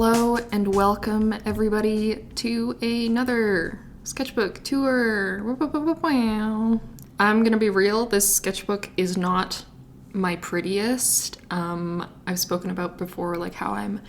Hello and welcome everybody to another sketchbook tour. I'm gonna be real, this sketchbook is not my prettiest. I've spoken about before like how I'm,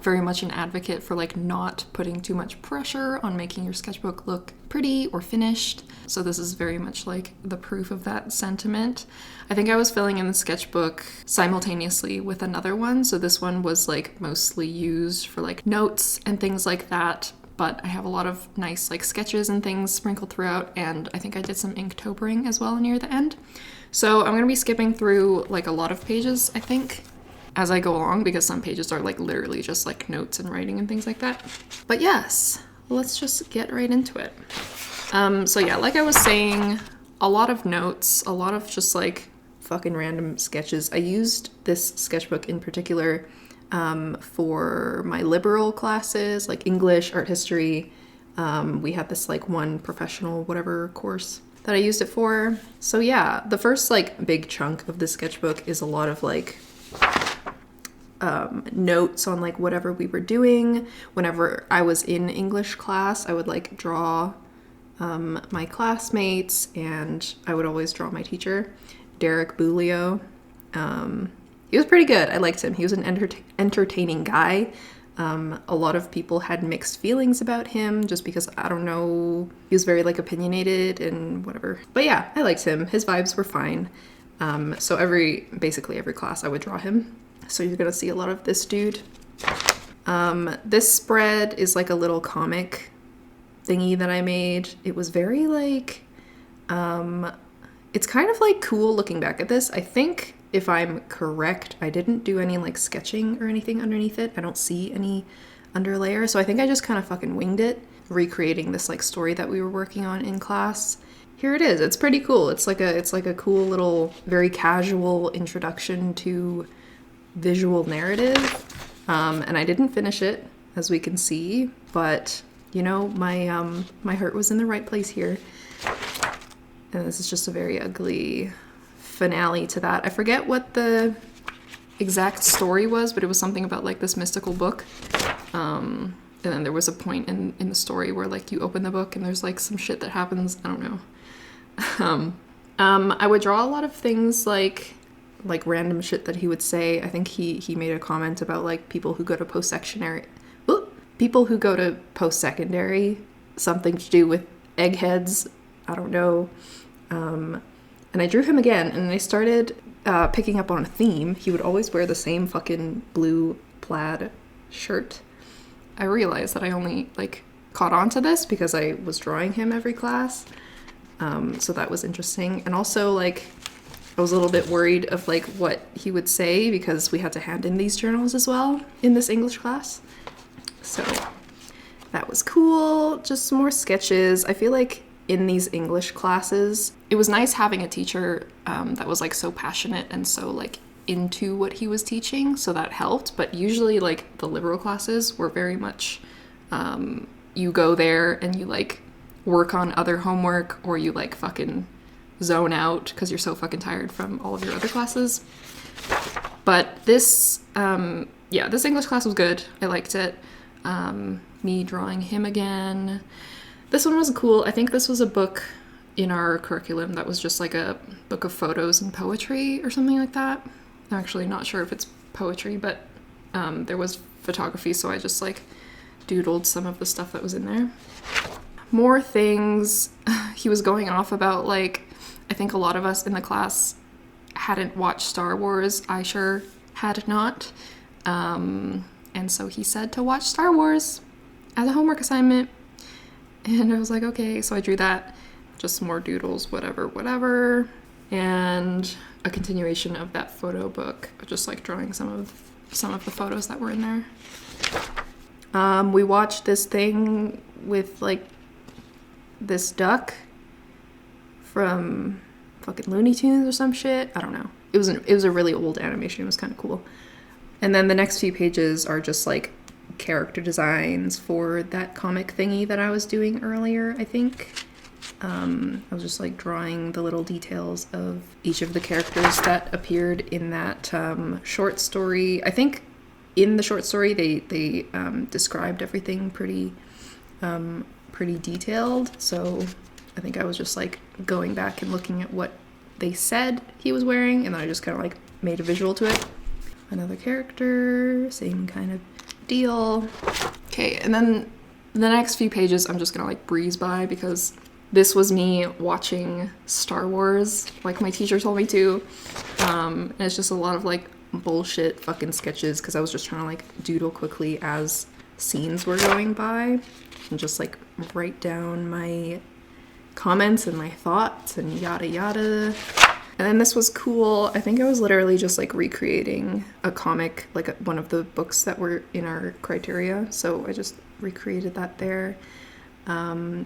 very much an advocate for like not putting too much pressure on making your sketchbook look pretty or finished. So this is very much like the proof of that sentiment. I think I was filling in the sketchbook simultaneously with another one. So this one was like mostly used for like notes and things like that. But I have a lot of nice like sketches and things sprinkled throughout, and I think I did some inktobering as well near the end. So I'm gonna be skipping through like a lot of pages, I think, as I go along, because some pages are like literally just like notes and writing and things like that. But yes, let's just get right into it. So yeah, like I was saying, a lot of notes, a lot of just like fucking random sketches. I used this sketchbook in particular for my liberal classes, like English, art history. We had this like one professional whatever course that I used it for. So yeah, the first like big chunk of the sketchbook is a lot of like notes on like whatever we were doing. Whenever I was in English class, I would like draw my classmates, and I would always draw my teacher, Derek Bulio. He was pretty good. I liked him. He was an entertaining guy. A lot of people had mixed feelings about him just because, I don't know, he was very like opinionated and whatever. But yeah, I liked him. His vibes were fine. So basically every class I would draw him. So you're gonna see a lot of this dude. This spread is like a little comic thingy that I made. It was very like, it's kind of like cool looking back at this. I think if I'm correct, I didn't do any like sketching or anything underneath it. I don't see any underlayer. So I think I just kind of fucking winged it, recreating this like story that we were working on in class. Here it is. It's pretty cool. It's like a cool little, very casual introduction to visual narrative. And I didn't finish it, as we can see, but my heart was in the right place here. And this is just a very ugly finale to that. I forget what the exact story was, but it was something about like this mystical book. And then there was a point in the story where like you open the book and there's like some shit that happens. I don't know. I would draw a lot of things like random shit that he would say. I think he made a comment about like people who go to post-secondary, something to do with eggheads. I don't know. And I drew him again, and I started picking up on a theme. He would always wear the same fucking blue plaid shirt. I realized that I only like caught on to this because I was drawing him every class. So that was interesting. And also like I was a little bit worried of like what he would say because we had to hand in these journals as well in this English class. So that was cool. Just some more sketches. I feel like in these English classes, it was nice having a teacher that was like so passionate and so like into what he was teaching, so that helped. But usually like the liberal classes were very much you go there and you like work on other homework, or you like fucking zone out because you're so fucking tired from all of your other classes. But this this English class was good. I liked it. Me drawing him again. This one was cool. I think this was a book in our curriculum that was just like a book of photos and poetry or something like that. I'm actually not sure if it's poetry, but there was photography, so I just like doodled some of the stuff that was in there. More things. He was going off about like, I think a lot of us in the class hadn't watched Star Wars. I sure had not. And so he said to watch Star Wars as a homework assignment. And I was like, okay, so I drew that, just some more doodles, whatever. And a continuation of that photo book, just like drawing some of the photos that were in there. We watched this thing with like this duck from fucking Looney Tunes or some shit. I don't know. It was a really old animation. It was kind of cool. And then the next few pages are just like character designs for that comic thingy that I was doing earlier, I think. I was just like drawing the little details of each of the characters that appeared in that short story. I think in the short story, they described everything pretty detailed. So I think I was just like going back and looking at what they said he was wearing, and then I just kind of like made a visual to it. Another character, same kind of deal. Okay, and then the next few pages I'm just gonna like breeze by because this was me watching Star Wars like my teacher told me to. And it's just a lot of like bullshit fucking sketches because I was just trying to like doodle quickly as scenes were going by and just like write down my comments and my thoughts and yada yada. And then this was cool. I think I was literally just like recreating a comic, like one of the books that were in our criteria. So I just recreated that there.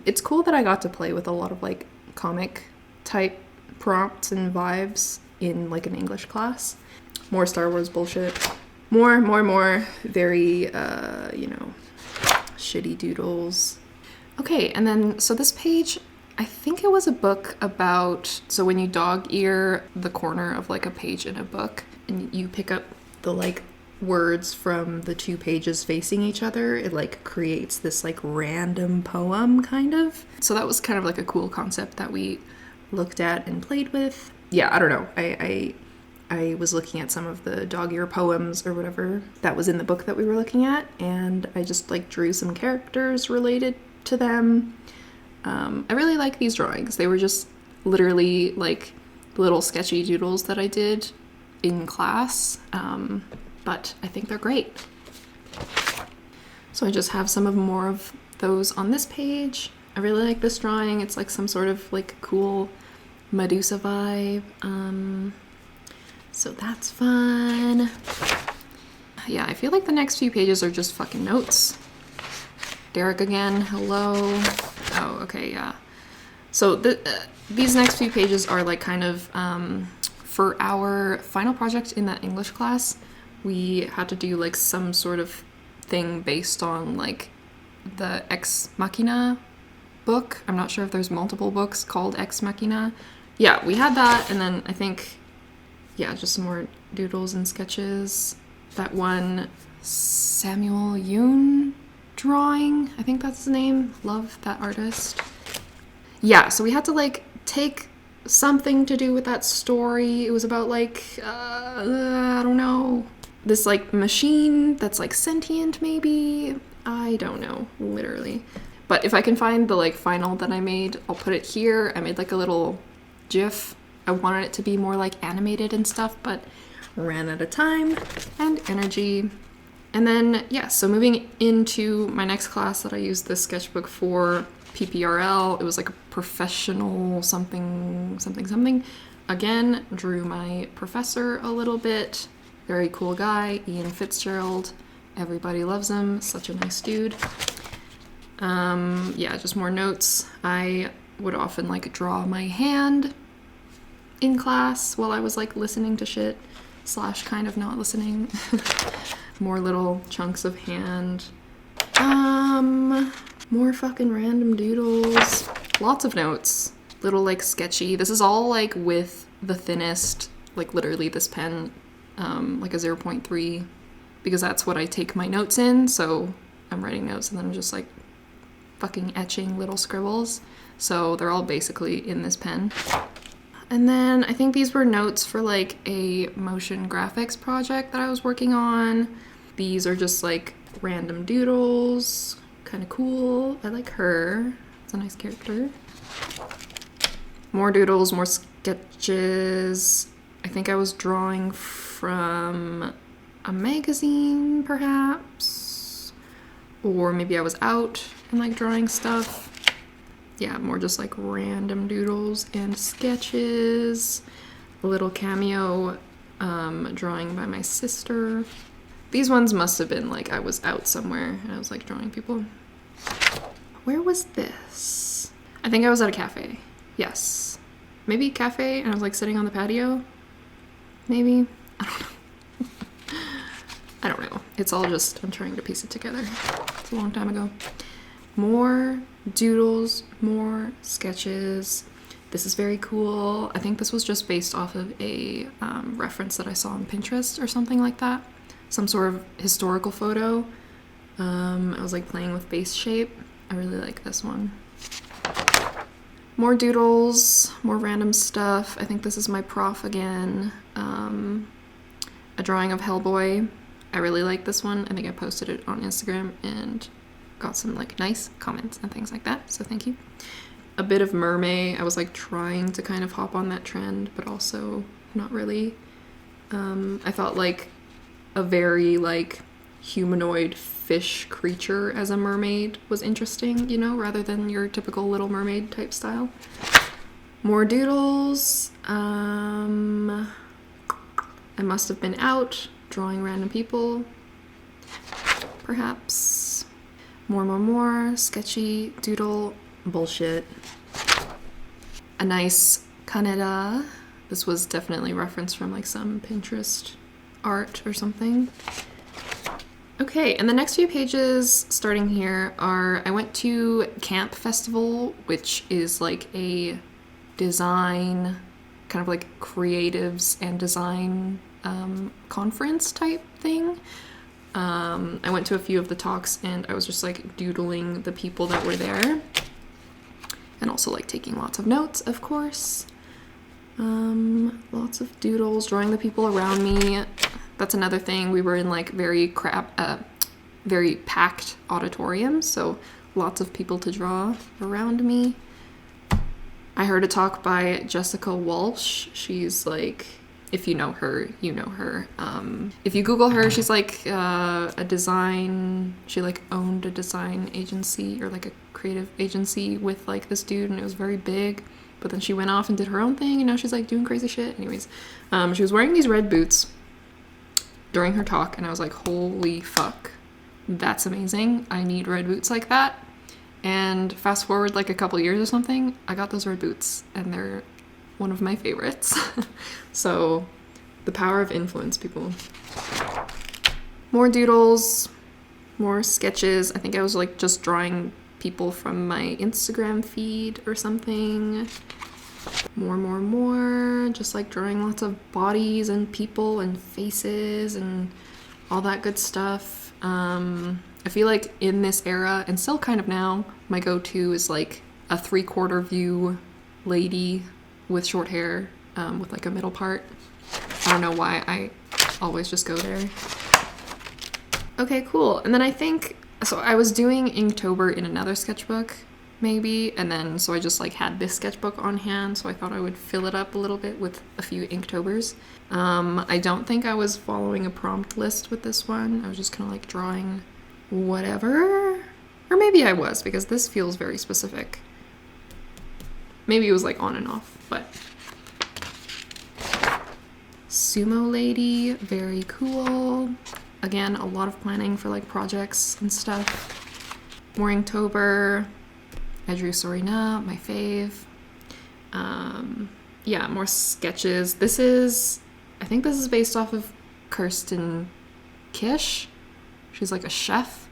It's cool that I got to play with a lot of like comic type prompts and vibes in like an English class. More Star Wars bullshit. More very, shitty doodles. Okay, and then, so this page, I think it was a book about, so when you dog ear the corner of like a page in a book and you pick up the like words from the two pages facing each other, it like creates this like random poem kind of. So that was kind of like a cool concept that we looked at and played with. Yeah, I don't know. I was looking at some of the dog ear poems or whatever that was in the book that we were looking at, and I just like drew some characters related to them. I really like these drawings. They were just literally like little sketchy doodles that I did in class, but I think they're great. So I just have some of more of those on this page. I really like this drawing. It's like some sort of like cool Medusa vibe. So that's fun. Yeah, I feel like the next few pages are just fucking notes. Derek again, hello. Oh, okay, yeah. So these next few pages are like kind of, for our final project in that English class, we had to do like some sort of thing based on like the Ex Machina book. I'm not sure if there's multiple books called Ex Machina. Yeah, we had that, and then I think, yeah, just some more doodles and sketches. That one Samuel Yoon drawing, I think that's his name. Love that artist. Yeah, so we had to like take something to do with that story. It was about like, I don't know, this like machine that's like sentient maybe. I don't know, literally. But if I can find the like final that I made, I'll put it here. I made like a little GIF. I wanted it to be more like animated and stuff, but ran out of time and energy. And then, yeah, so moving into my next class that I used the sketchbook for, PPRL, it was like a professional something. Again, drew my professor a little bit. Very cool guy, Ian Fitzgerald. Everybody loves him, such a nice dude. Yeah, just more notes. I would often like draw my hand in class while I was like listening to shit / kind of not listening. More little chunks of hand. More fucking random doodles. Lots of notes. Little like sketchy. This is all like with the thinnest, like literally this pen, like a 0.3, because that's what I take my notes in. So I'm writing notes and then I'm just like fucking etching little scribbles. So they're all basically in this pen. And then I think these were notes for like a motion graphics project that I was working on. These are just like random doodles. Kind of cool. I like her. It's a nice character. More doodles, more sketches. I think I was drawing from a magazine, perhaps. Or maybe I was out and like drawing stuff. Yeah, more just like random doodles and sketches. A little cameo drawing by my sister. These ones must have been like I was out somewhere and I was like drawing people. Where was this? I think I was at a cafe. Yes. Maybe a cafe and I was like sitting on the patio. Maybe. I don't know. I don't know. It's all just, I'm trying to piece it together. It's a long time ago. More doodles, more sketches. This is very cool. I think this was just based off of a reference that I saw on Pinterest or something like that. some sort of historical photo. I was like playing with base shape. I really like this one. More doodles, more random stuff. I think this is my prof again. A drawing of Hellboy. I really like this one. I think I posted it on Instagram and got some like nice comments and things like that, so thank you. A bit of mermaid. I was like trying to kind of hop on that trend, but also not really. I thought like a very like humanoid fish creature as a mermaid was interesting, you know, rather than your typical Little Mermaid type style. More doodles. I must have been out drawing random people, perhaps. More sketchy doodle bullshit. A nice Kaneda. This was definitely referenced from like some Pinterest art or something. Okay, and the next few pages starting here are, I went to Camp Festival, which is like a design, kind of like creatives and design conference type thing. I went to a few of the talks and I was just like doodling the people that were there and also like taking lots of notes, of course. Lots of doodles, drawing the people around me. That's another thing. We were in like very packed auditorium, so lots of people to draw around me. I heard a talk by Jessica Walsh. She's like, if you know her, you know her. If you Google her, she's like she like owned a design agency or like a creative agency with like this dude, and it was very big. But then she went off and did her own thing, and now she's like doing crazy shit. Anyways, she was wearing these red boots during her talk, and I was like, holy fuck, that's amazing. I need red boots like that. And fast forward like a couple years or something, I got those red boots, and they're one of my favorites. So the power of influence, people. More doodles, more sketches. I think I was like just drawing people from my Instagram feed or something. More, just like drawing lots of bodies and people and faces and all that good stuff. I feel like in this era, and still kind of now, my go-to is like a 3/4 view lady with short hair, with like a middle part. I don't know why I always just go there. Okay, cool. And then I think, so I was doing Inktober in another sketchbook, maybe, and then so I just like had this sketchbook on hand, so I thought I would fill it up a little bit with a few Inktobers. I don't think I was following a prompt list with this one. I was just kind of like drawing whatever, or maybe I was, because this feels very specific. Maybe it was like on and off, but Sumo Lady, very cool. Again, a lot of planning for like projects and stuff. More Inktober. I drew Sorina, my fave. Yeah, more sketches. I think this is based off of Kirsten Kish. She's like a chef,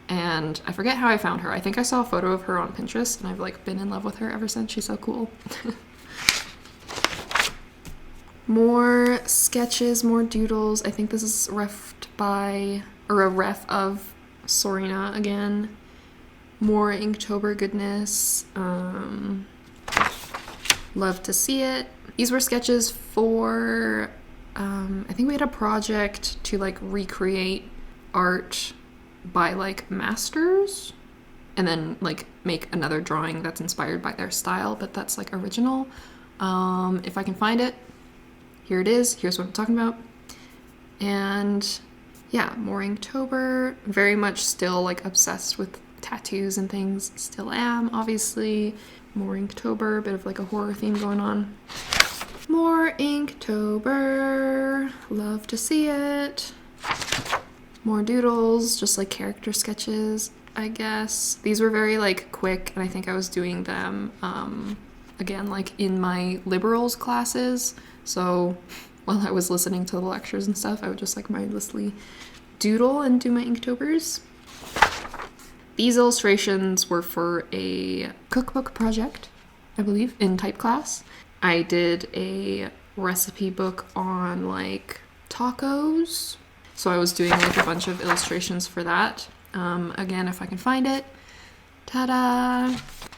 and I forget how I found her. I think I saw a photo of her on Pinterest, and I've like been in love with her ever since. She's so cool. More sketches, more doodles. I think this is refed by, or a ref of Sorina again. More Inktober goodness. Love to see it. These were sketches for, I think we had a project to like recreate art by like masters and then like make another drawing that's inspired by their style, but that's like original. If I can find it, here it is. Here's what I'm talking about. And yeah, more Inktober. Very much still like obsessed with tattoos and things. Still am, obviously. More Inktober, a bit of like a horror theme going on. More Inktober. Love to see it. More doodles, just like character sketches, I guess. These were very like quick, and I think I was doing them again like in my liberals classes. So while I was listening to the lectures and stuff, I would just like mindlessly doodle and do my Inktobers. These illustrations were for a cookbook project, I believe, in type class. I did a recipe book on like tacos. So I was doing like a bunch of illustrations for that. Again, if I can find it. Ta-da!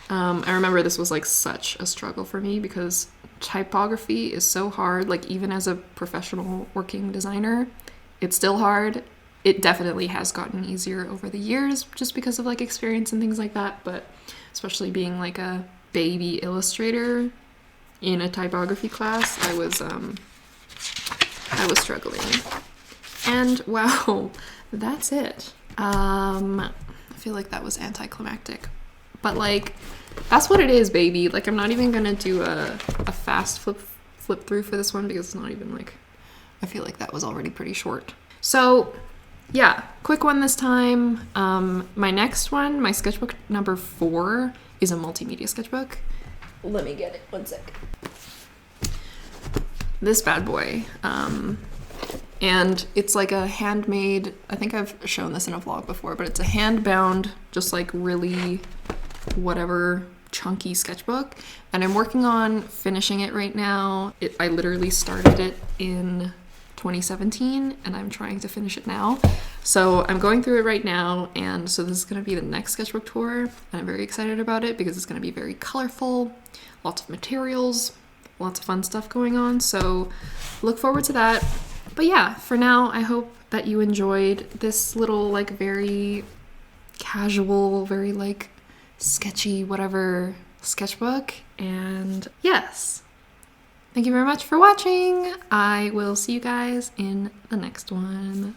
I remember this was like such a struggle for me because typography is so hard. Like even as a professional working designer, it's still hard. It definitely has gotten easier over the years just because of like experience and things like that. But especially being like a baby illustrator in a typography class, I was struggling. And wow, that's it. I feel like that was anticlimactic, but like that's what it is, baby. Like I'm not even gonna do a fast flip through for this one because it's not even like, I feel like that was already pretty short. So yeah, quick one this time. My next one, my sketchbook number 4, is a multimedia sketchbook. Let me get it, one sec. This bad boy. And it's like a handmade, I think I've shown this in a vlog before, but it's a hand-bound, just like really whatever chunky sketchbook. And I'm working on finishing it right now. I literally started it in 2017 and I'm trying to finish it now. So I'm going through it right now, and so this is going to be the next sketchbook tour, and I'm very excited about it because it's going to be very colorful, lots of materials, lots of fun stuff going on, so look forward to that. But yeah, for now, I hope that you enjoyed this little like very casual, very like sketchy whatever sketchbook, and yes, thank you very much for watching. I will see you guys in the next one.